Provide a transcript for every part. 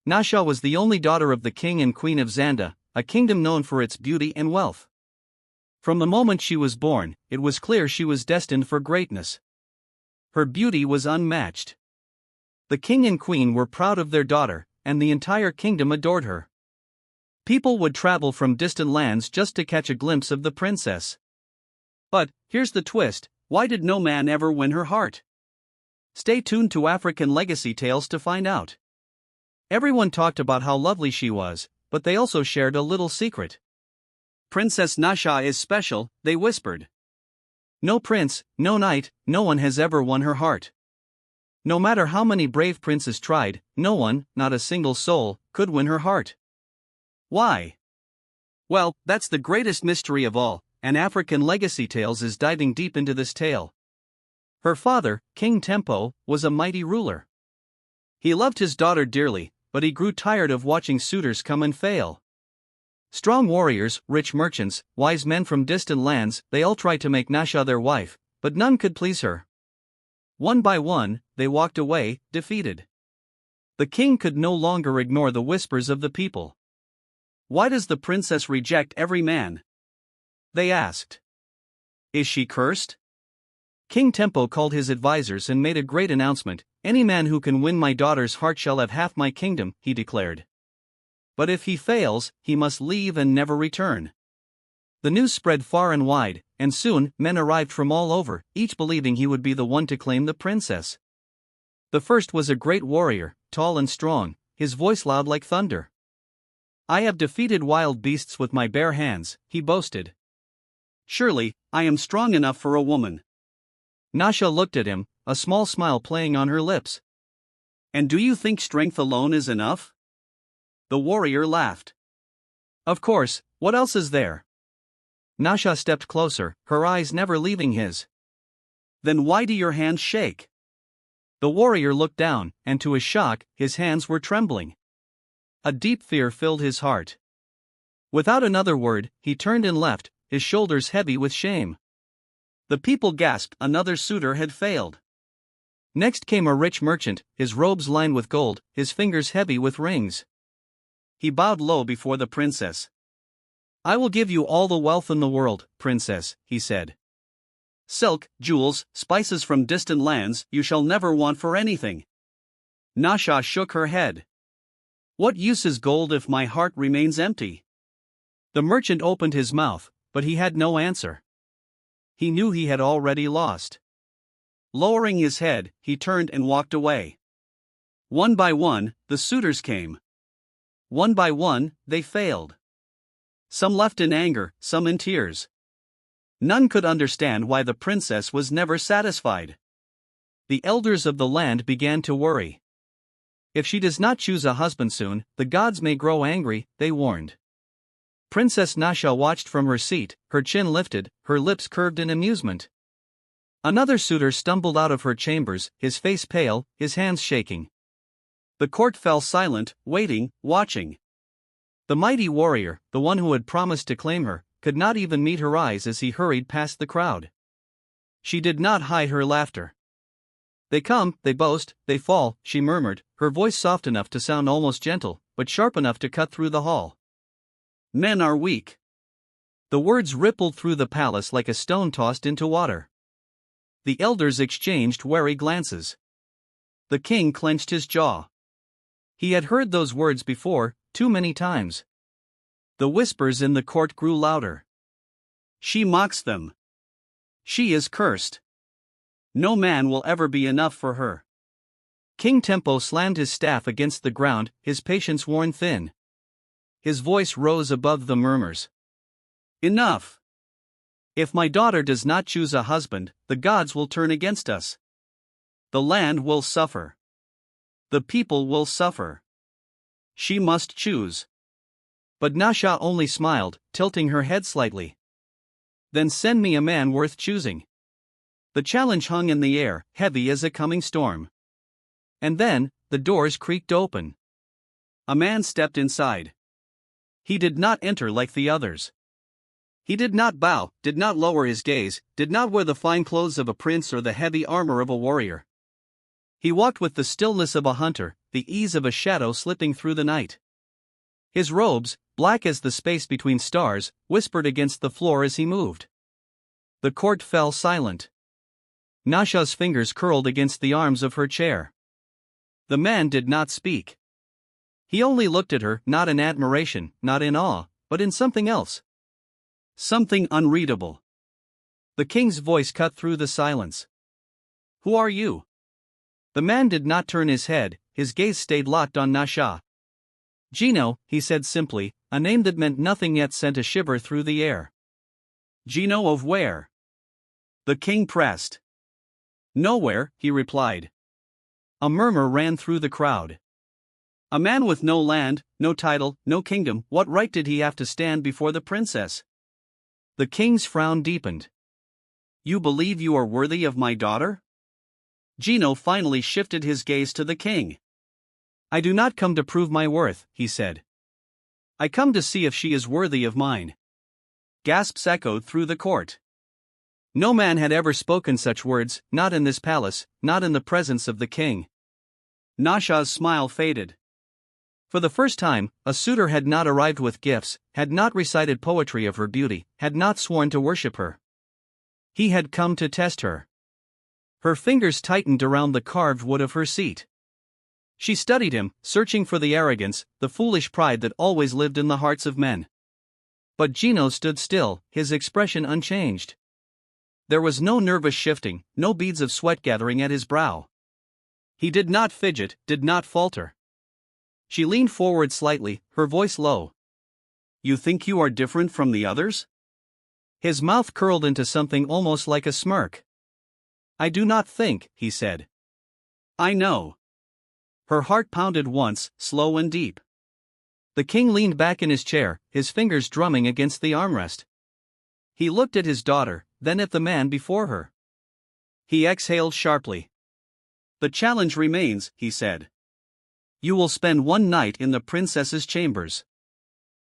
Nasha was the only daughter of the king and queen of Zanda, a kingdom known for its beauty and wealth. From the moment she was born, it was clear she was destined for greatness. Her beauty was unmatched. The king and queen were proud of their daughter, and the entire kingdom adored her. People would travel from distant lands just to catch a glimpse of the princess. But, here's the twist, why did no man ever win her heart? Stay tuned to African Legacy Tales to find out. Everyone talked about how lovely she was, but they also shared a little secret. Princess Nasha is special, they whispered. No prince, no knight, no one has ever won her heart. No matter how many brave princes tried, no one, not a single soul, could win her heart. Why? Well, that's the greatest mystery of all, and African Legacy Tales is diving deep into this tale. Her father, King Tempo, was a mighty ruler. He loved his daughter dearly, but he grew tired of watching suitors come and fail. Strong warriors, rich merchants, wise men from distant lands, they all tried to make Nasha their wife, but none could please her. One by one, they walked away, defeated. The king could no longer ignore the whispers of the people. Why does the princess reject every man? They asked. Is she cursed? King Tempo called his advisors and made a great announcement. Any man who can win my daughter's heart shall have half my kingdom, he declared. But if he fails, he must leave and never return. The news spread far and wide, and soon men arrived from all over, each believing he would be the one to claim the princess. The first was a great warrior, tall and strong, his voice loud like thunder. I have defeated wild beasts with my bare hands, he boasted. Surely, I am strong enough for a woman. Nasha looked at him, a small smile playing on her lips. And do you think strength alone is enough? The warrior laughed. Of course, what else is there? Nasha stepped closer, her eyes never leaving his. Then why do your hands shake? The warrior looked down, and to his shock, his hands were trembling. A deep fear filled his heart. Without another word, he turned and left, his shoulders heavy with shame. The people gasped, another suitor had failed. Next came a rich merchant, his robes lined with gold, his fingers heavy with rings. He bowed low before the princess. I will give you all the wealth in the world, princess, he said. Silk, jewels, spices from distant lands, you shall never want for anything. Nasha shook her head. What use is gold if my heart remains empty? The merchant opened his mouth, but he had no answer. He knew he had already lost. Lowering his head, he turned and walked away. One by one, the suitors came. One by one, they failed. Some left in anger, some in tears. None could understand why the princess was never satisfied. The elders of the land began to worry. If she does not choose a husband soon, the gods may grow angry, they warned. Princess Nasha watched from her seat, her chin lifted, her lips curved in amusement. Another suitor stumbled out of her chambers, his face pale, his hands shaking. The court fell silent, waiting, watching. The mighty warrior, the one who had promised to claim her, could not even meet her eyes as he hurried past the crowd. She did not hide her laughter. They come, they boast, they fall, she murmured, her voice soft enough to sound almost gentle, but sharp enough to cut through the hall. Men are weak. The words rippled through the palace like a stone tossed into water. The elders exchanged wary glances. The king clenched his jaw. He had heard those words before, too many times. The whispers in the court grew louder. She mocks them. She is cursed. No man will ever be enough for her. King Tempo slammed his staff against the ground, his patience worn thin. His voice rose above the murmurs. Enough! If my daughter does not choose a husband, the gods will turn against us. The land will suffer. The people will suffer. She must choose. But Nasha only smiled, tilting her head slightly. Then send me a man worth choosing. The challenge hung in the air, heavy as a coming storm. And then, the doors creaked open. A man stepped inside. He did not enter like the others. He did not bow, did not lower his gaze, did not wear the fine clothes of a prince or the heavy armor of a warrior. He walked with the stillness of a hunter, the ease of a shadow slipping through the night. His robes, black as the space between stars, whispered against the floor as he moved. The court fell silent. Nasha's fingers curled against the arms of her chair. The man did not speak. He only looked at her, not in admiration, not in awe, but in something else. Something unreadable. The king's voice cut through the silence. "Who are you?" The man did not turn his head, his gaze stayed locked on Nasha. "Gino," he said simply, a name that meant nothing yet sent a shiver through the air. "Gino of where?" The king pressed. "Nowhere," he replied. A murmur ran through the crowd. A man with no land, no title, no kingdom, what right did he have to stand before the princess? The king's frown deepened. "You believe you are worthy of my daughter?" Gino finally shifted his gaze to the king. "I do not come to prove my worth," he said. "I come to see if she is worthy of mine." Gasps echoed through the court. No man had ever spoken such words, not in this palace, not in the presence of the king. Nasha's smile faded. For the first time, a suitor had not arrived with gifts, had not recited poetry of her beauty, had not sworn to worship her. He had come to test her. Her fingers tightened around the carved wood of her seat. She studied him, searching for the arrogance, the foolish pride that always lived in the hearts of men. But Gino stood still, his expression unchanged. There was no nervous shifting, no beads of sweat gathering at his brow. He did not fidget, did not falter. She leaned forward slightly, her voice low. "You think you are different from the others?" His mouth curled into something almost like a smirk. "I do not think," he said. "I know." Her heart pounded once, slow and deep. The king leaned back in his chair, his fingers drumming against the armrest. He looked at his daughter, then at the man before her. He exhaled sharply. "The challenge remains," he said. "You will spend one night in the princess's chambers.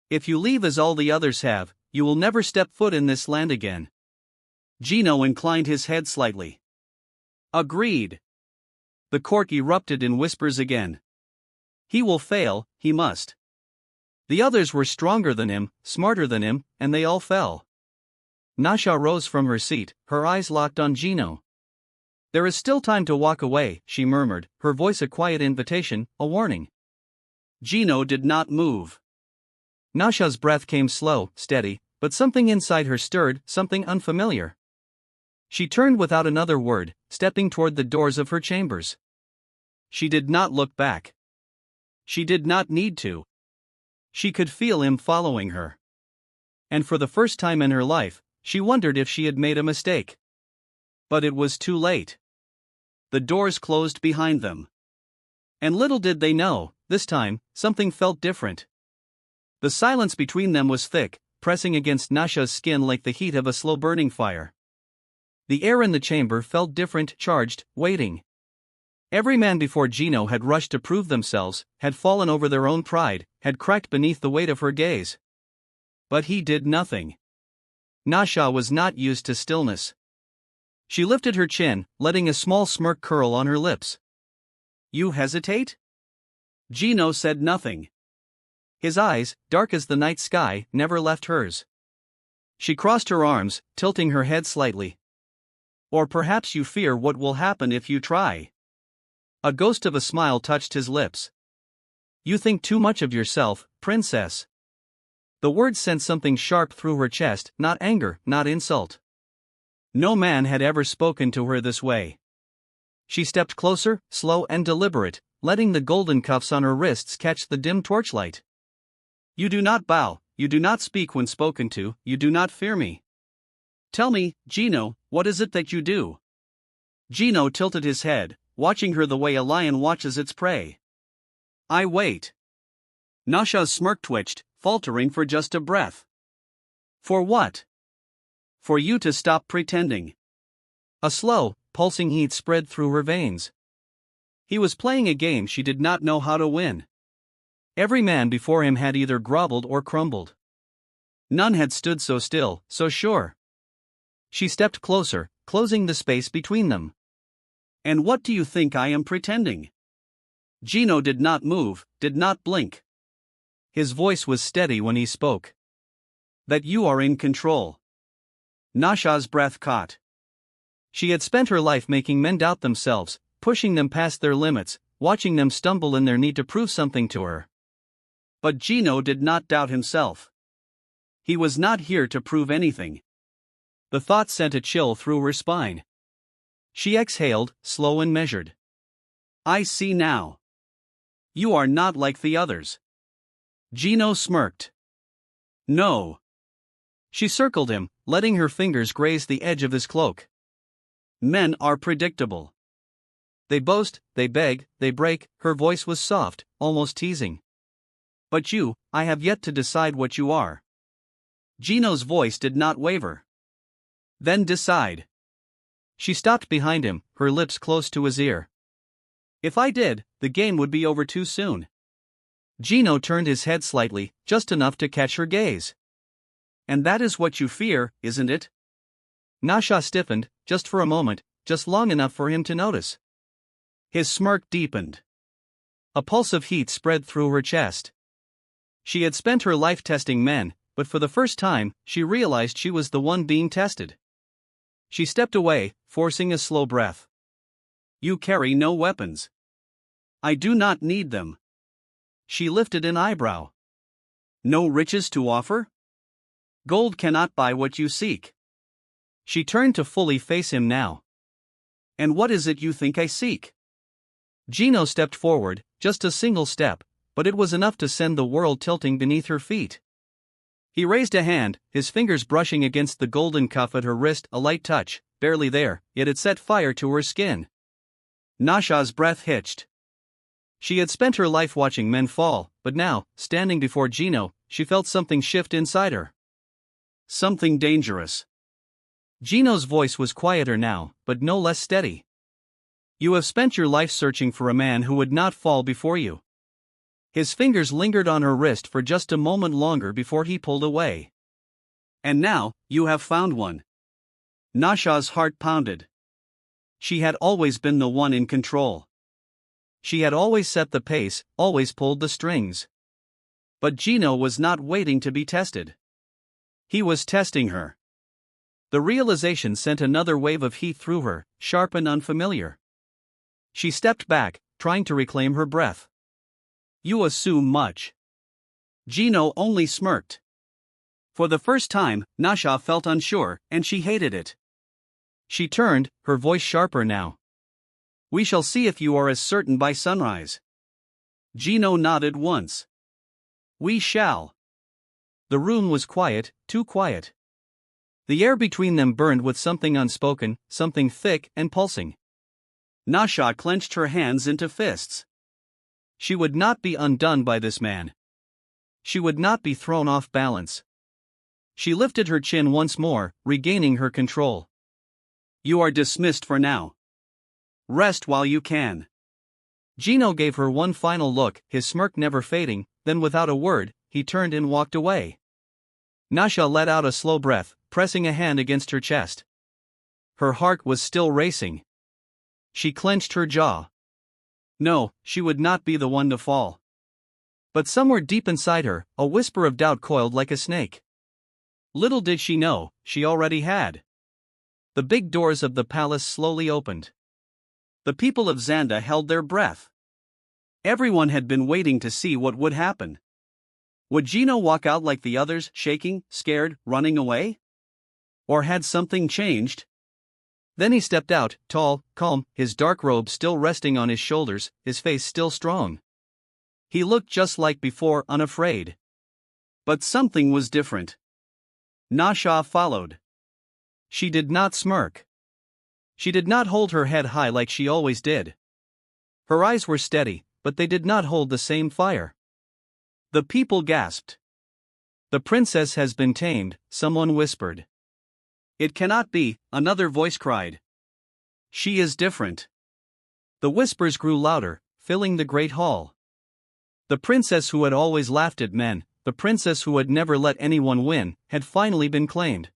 If you leave as all the others have, you will never step foot in this land again." Gino inclined his head slightly. "Agreed." The court erupted in whispers again. "He will fail, he must." The others were stronger than him, smarter than him, and they all fell. Nasha rose from her seat, her eyes locked on Gino. "There is still time to walk away," she murmured, her voice a quiet invitation, a warning. Gino did not move. Nasha's breath came slow, steady, but something inside her stirred, something unfamiliar. She turned without another word, stepping toward the doors of her chambers. She did not look back. She did not need to. She could feel him following her. And for the first time in her life, she wondered if she had made a mistake. But it was too late. The doors closed behind them. And little did they know, this time, something felt different. The silence between them was thick, pressing against Nasha's skin like the heat of a slow-burning fire. The air in the chamber felt different, charged, waiting. Every man before Gino had rushed to prove themselves, had fallen over their own pride, had cracked beneath the weight of her gaze. But he did nothing. Nasha was not used to stillness. She lifted her chin, letting a small smirk curl on her lips. "You hesitate?" Gino said nothing. His eyes, dark as the night sky, never left hers. She crossed her arms, tilting her head slightly. "Or perhaps you fear what will happen if you try." A ghost of a smile touched his lips. "You think too much of yourself, princess." The words sent something sharp through her chest, not anger, not insult. No man had ever spoken to her this way. She stepped closer, slow and deliberate, letting the golden cuffs on her wrists catch the dim torchlight. "You do not bow, you do not speak when spoken to, you do not fear me. Tell me, Gino, what is it that you do?" Gino tilted his head, watching her the way a lion watches its prey. "I wait." Nasha's smirk twitched, faltering for just a breath. "For what?" "For you to stop pretending." A slow, pulsing heat spread through her veins. He was playing a game she did not know how to win. Every man before him had either groveled or crumbled. None had stood so still, so sure. She stepped closer, closing the space between them. "And what do you think I am pretending?" Gino did not move, did not blink. His voice was steady when he spoke. That you are in control. Nasha's breath caught. She had spent her life making men doubt themselves, pushing them past their limits, watching them stumble in their need to prove something to her. But Gino did not doubt himself. He was not here to prove anything. The thought sent a chill through her spine. She exhaled, slow and measured. I see now. You are not like the others. Gino smirked. No. She circled him, letting her fingers graze the edge of his cloak. Men are predictable. They boast, they beg, they break. Her voice was soft, almost teasing. But you, I have yet to decide what you are. Gino's voice did not waver. Then decide. She stopped behind him, her lips close to his ear. If I did, the game would be over too soon. Gino turned his head slightly, just enough to catch her gaze. And that is what you fear, isn't it? Nasha stiffened, just for a moment, just long enough for him to notice. His smirk deepened. A pulse of heat spread through her chest. She had spent her life testing men, but for the first time, she realized she was the one being tested. She stepped away, forcing a slow breath. You carry no weapons. I do not need them. She lifted an eyebrow. No riches to offer? Gold cannot buy what you seek. She turned to fully face him now. And what is it you think I seek? Gino stepped forward, just a single step, but it was enough to send the world tilting beneath her feet. He raised a hand, his fingers brushing against the golden cuff at her wrist, a light touch, barely there, yet it set fire to her skin. Nasha's breath hitched. She had spent her life watching men fall, but now, standing before Gino, she felt something shift inside her. Something dangerous. Gino's voice was quieter now, but no less steady. You have spent your life searching for a man who would not fall before you. His fingers lingered on her wrist for just a moment longer before he pulled away. And now, you have found one. Nasha's heart pounded. She had always been the one in control. She had always set the pace, always pulled the strings. But Gino was not waiting to be tested. He was testing her. The realization sent another wave of heat through her, sharp and unfamiliar. She stepped back, trying to reclaim her breath. You assume much. Gino only smirked. For the first time, Nasha felt unsure, and she hated it. She turned, her voice sharper now. We shall see if you are as certain by sunrise. Gino nodded once. We shall. The room was quiet, too quiet. The air between them burned with something unspoken, something thick and pulsing. Nasha clenched her hands into fists. She would not be undone by this man. She would not be thrown off balance. She lifted her chin once more, regaining her control. You are dismissed for now. Rest while you can. Gino gave her one final look, his smirk never fading, then without a word, he turned and walked away. Nasha let out a slow breath, pressing a hand against her chest. Her heart was still racing. She clenched her jaw. No, she would not be the one to fall. But somewhere deep inside her, a whisper of doubt coiled like a snake. Little did she know, she already had. The big doors of the palace slowly opened. The people of Xanda held their breath. Everyone had been waiting to see what would happen. Would Gino walk out like the others, shaking, scared, running away? Or had something changed? Then he stepped out, tall, calm, his dark robe still resting on his shoulders, his face still strong. He looked just like before, unafraid. But something was different. Nasha followed. She did not smirk. She did not hold her head high like she always did. Her eyes were steady, but they did not hold the same fire. The people gasped. The princess has been tamed, someone whispered. It cannot be, another voice cried. She is different. The whispers grew louder, filling the great hall. The princess who had always laughed at men, the princess who had never let anyone win, had finally been claimed.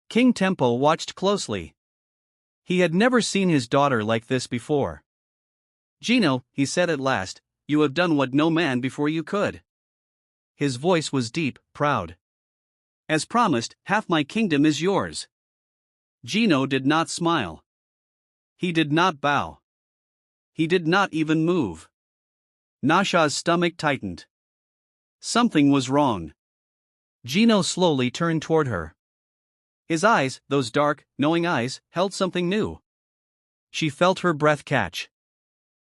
King Tempo watched closely. He had never seen his daughter like this before. Gino, he said at last, you have done what no man before you could. His voice was deep, proud. As promised, half my kingdom is yours. Gino did not smile. He did not bow. He did not even move. Nasha's stomach tightened. Something was wrong. Gino slowly turned toward her. His eyes, those dark, knowing eyes, held something new. She felt her breath catch.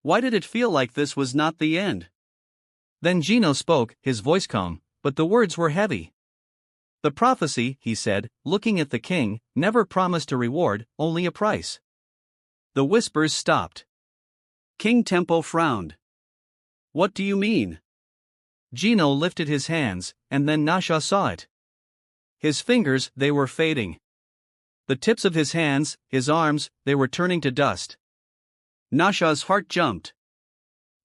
Why did it feel like this was not the end? Then Gino spoke, his voice calm, but the words were heavy. The prophecy, he said, looking at the king, never promised a reward, only a price. The whispers stopped. King Tempo frowned. What do you mean? Gino lifted his hands, and then Nasha saw it. His fingers, they were fading. The tips of his hands, his arms, they were turning to dust. Nasha's heart jumped.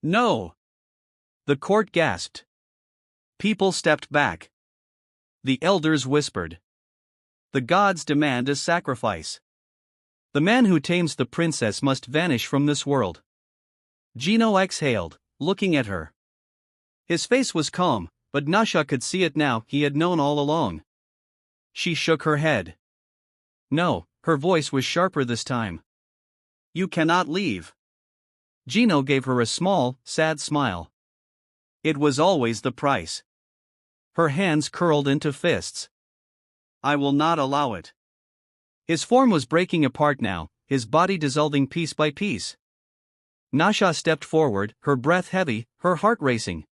No! The court gasped. People stepped back. The elders whispered. The gods demand a sacrifice. The man who tames the princess must vanish from this world. Gino exhaled, looking at her. His face was calm, but Nasha could see it now, he had known all along. She shook her head. No, her voice was sharper this time. You cannot leave. Gino gave her a small, sad smile. It was always the price. Her hands curled into fists. I will not allow it. His form was breaking apart now, his body dissolving piece by piece. Nasha stepped forward, her breath heavy, her heart racing.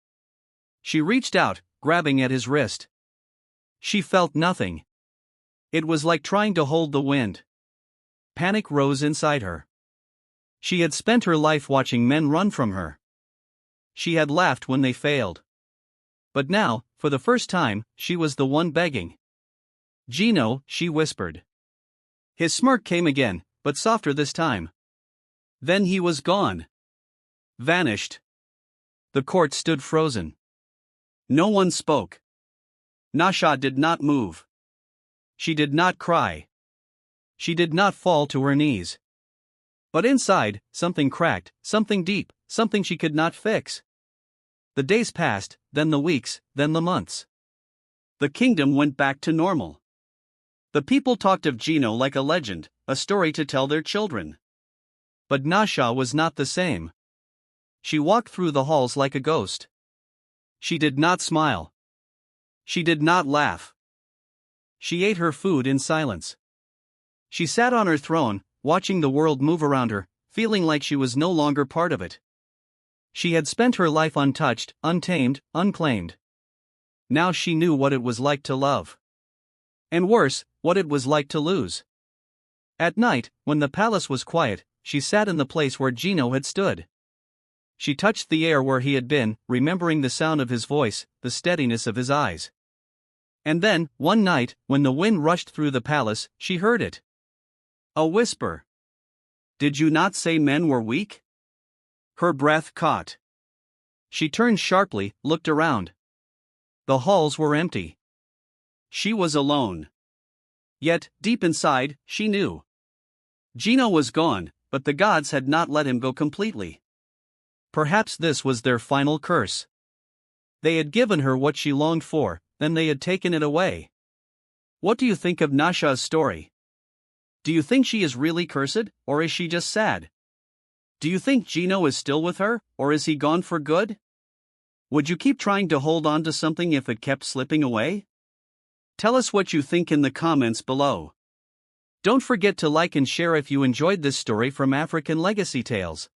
She reached out, grabbing at his wrist. She felt nothing. It was like trying to hold the wind. Panic rose inside her. She had spent her life watching men run from her. She had laughed when they failed. But now, for the first time, she was the one begging. Gino, she whispered. His smirk came again, but softer this time. Then he was gone. Vanished. The court stood frozen. No one spoke. Nasha did not move. She did not cry. She did not fall to her knees. But inside, something cracked, something deep, something she could not fix. The days passed, then the weeks, then the months. The kingdom went back to normal. The people talked of Gino like a legend, a story to tell their children. But Nasha was not the same. She walked through the halls like a ghost. She did not smile. She did not laugh. She ate her food in silence. She sat on her throne, watching the world move around her, feeling like she was no longer part of it. She had spent her life untouched, untamed, unclaimed. Now she knew what it was like to love. And worse, what it was like to lose. At night, when the palace was quiet, she sat in the place where Gino had stood. She touched the air where he had been, remembering the sound of his voice, the steadiness of his eyes. And then, one night, when the wind rushed through the palace, she heard it. A whisper. Did you not say men were weak? Her breath caught. She turned sharply, looked around. The halls were empty. She was alone. Yet, deep inside, she knew. Gino was gone, but the gods had not let him go completely. Perhaps this was their final curse. They had given her what she longed for, then they had taken it away. What do you think of Nasha's story? Do you think she is really cursed, or is she just sad? Do you think Gino is still with her, or is he gone for good? Would you keep trying to hold on to something if it kept slipping away? Tell us what you think in the comments below. Don't forget to like and share if you enjoyed this story from African Legacy Tales.